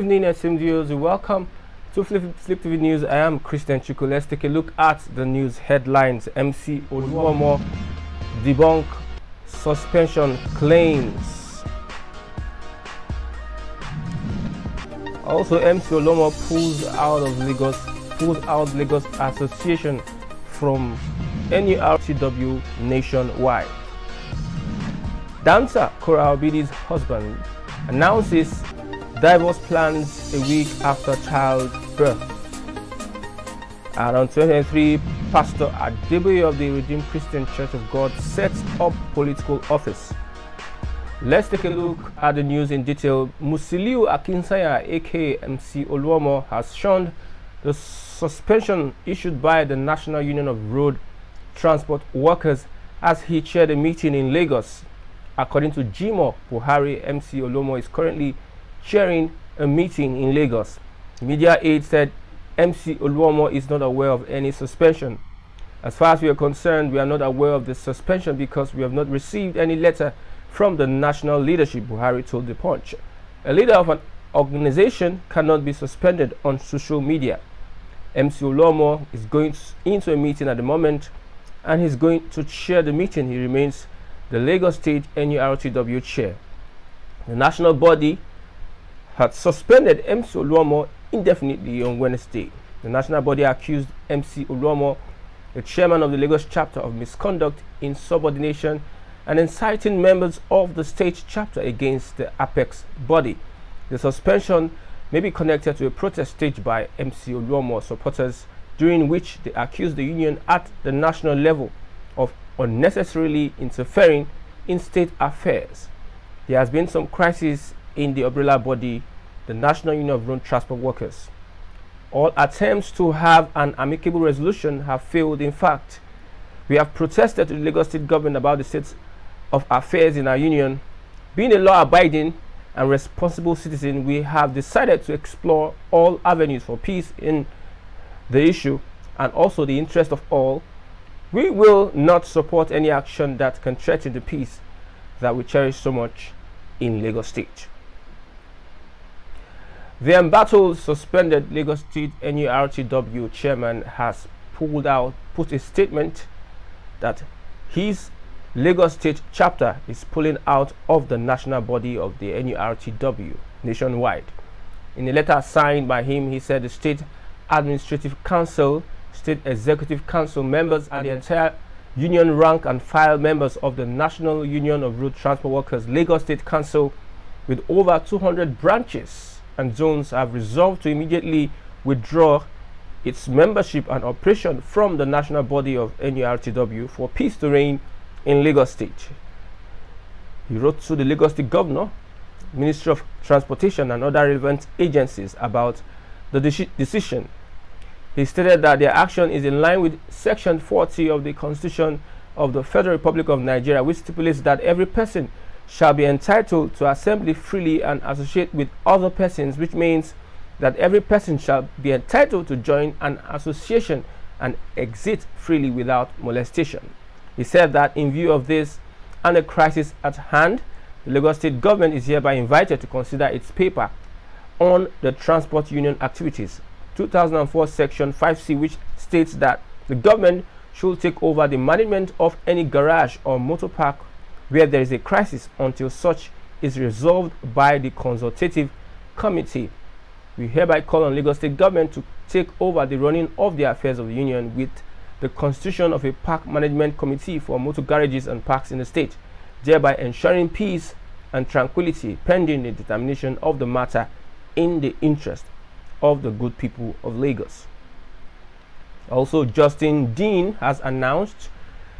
evening, esteemed viewers. Welcome to Fliptv News. I am Christian Chuku. Let's take a look at the news headlines. MC Oluomo debunk suspension claims. Also, MC Oluomo pulls out Lagos Association from Nurtw nationwide. Dancer Kora Obidi's husband announces divorce plans a week after childbirth. Around 2023, Pastor Adeboye of the Redeemed Christian Church of God sets up political office. Let's take a look at the news in detail. Musiliu Akinsanya, aka MC Oluomo, has shunned the suspension issued by the National Union of Road Transport Workers as he chaired a meeting in Lagos. According to Jimo Buhari, MC Oluomo is currently chairing a meeting in Lagos. Media aide said MC Oluomo is not aware of any suspension. As far as we are concerned, we are not aware of the suspension because we have not received any letter from the national leadership, Buhari told The Punch. A leader of an organization cannot be suspended on social media. MC Oluomo is going into a meeting at the moment and he's going to chair the meeting. He remains the Lagos State NURTW chair. The national body had suspended MC Oluomo indefinitely on Wednesday. The national body accused MC Oluomo, the chairman of the Lagos chapter, of misconduct, insubordination, and inciting members of the state chapter against the apex body. The suspension may be connected to a protest staged by MC Oluomo supporters, during which they accused the union at the national level of unnecessarily interfering in state affairs. There has been some crisis in the umbrella body, the National Union of Road Transport Workers. All attempts to have an amicable resolution have failed. In fact, we have protested to the Lagos State government about the state of affairs in our union. Being a law-abiding and responsible citizen, we have decided to explore all avenues for peace in the issue and also the interest of all. We will not support any action that can threaten the peace that we cherish so much in Lagos State. The embattled suspended Lagos State NURTW chairman has put a statement that his Lagos State chapter is pulling out of the national body of the NURTW nationwide. In a letter signed by him, he said the State Administrative Council, State Executive Council members, and the entire union rank and file members of the National Union of Road Transport Workers Lagos State Council, with over 200 branches and zones, have resolved to immediately withdraw its membership and operation from the national body of NURTW for peace to reign in Lagos State. He wrote to the Lagos State Governor, Ministry of Transportation, and other relevant agencies about the decision. He stated that their action is in line with Section 40 of the Constitution of the Federal Republic of Nigeria, which stipulates that every person shall be entitled to assemble freely and associate with other persons, which means that every person shall be entitled to join an association and exit freely without molestation. He said that in view of this and the crisis at hand, the Lagos State government is hereby invited to consider its paper on the transport union activities, 2004 Section 5C, which states that the government should take over the management of any garage or motor park where there is a crisis until such is resolved by the consultative committee. We hereby call on Lagos State government to take over the running of the affairs of the union with the constitution of a park management committee for motor garages and parks in the state, thereby ensuring peace and tranquility pending the determination of the matter in the interest of the good people of Lagos. Also, Justin Dean has announced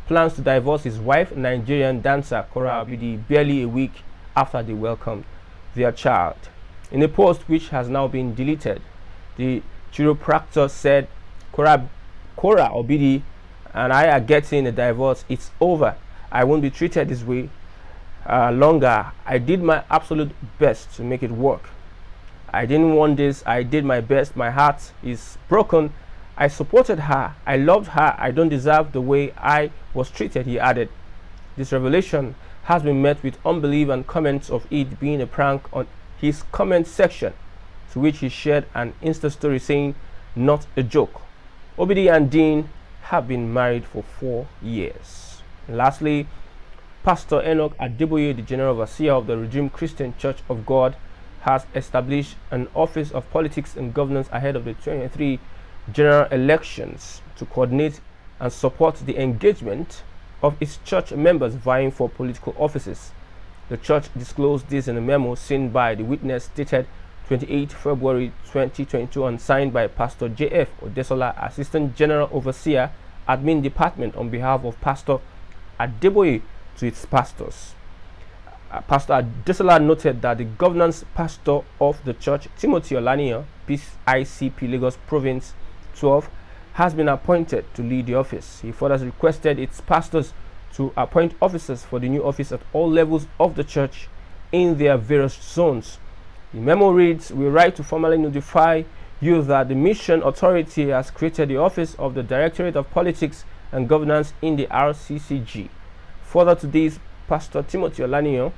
plans to divorce his wife, Nigerian dancer Kora Obidi, barely a week after they welcomed their child. In a post which has now been deleted, the chiropractor said, Kora Obidi and I are getting a divorce. It's over. I won't be treated this way longer. I did my absolute best to make it work. I didn't want this. I did my best. My heart is broken. I supported her. I loved her. I don't deserve the way I was treated, he added. This revelation has been met with unbelief and comments of it being a prank on his comment section. to which he shared an Insta story saying, "Not a joke." Obidi and Dean have been married for 4 years. And lastly, Pastor Enoch Adeboye, the General Overseer of the Redeemed Christian Church of God, has established an Office of Politics and Governance ahead of the 2023 general elections to coordinate and support the engagement of its church members vying for political offices. The church disclosed this in a memo sent by the witness dated 28 February 2022 and signed by Pastor J.F. Odesola, Assistant General Overseer, Admin Department, on behalf of Pastor Adeboye to its pastors. Pastor Adesola noted that the governance pastor of the church, Timothy Olaniyan, PICP Lagos Province 12, has been appointed to lead the office. He further requested its pastors to appoint officers for the new office at all levels of the church in their various zones. The memo reads, "We write to formally notify you that the Mission Authority has created the office of the Directorate of Politics and Governance in the RCCG. Further to this, Pastor Timothy Olaniyan,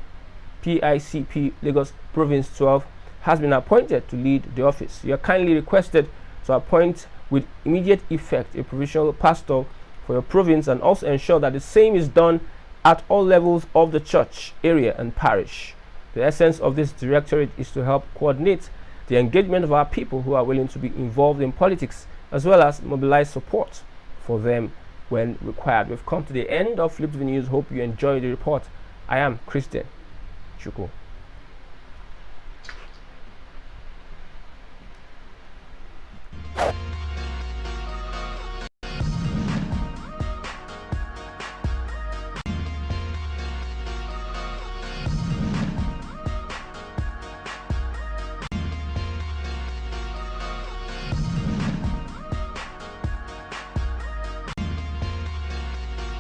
PICP Lagos Province 12, has been appointed to lead the office. You are kindly requested to appoint with immediate effect a provincial pastor for your province and also ensure that the same is done at all levels of the church, area and parish. The essence of this directorate is to help coordinate the engagement of our people who are willing to be involved in politics, as well as mobilize support for them when required." We've come to the end of Fliptv News. Hope you enjoyed the report. I am Christian Chuku.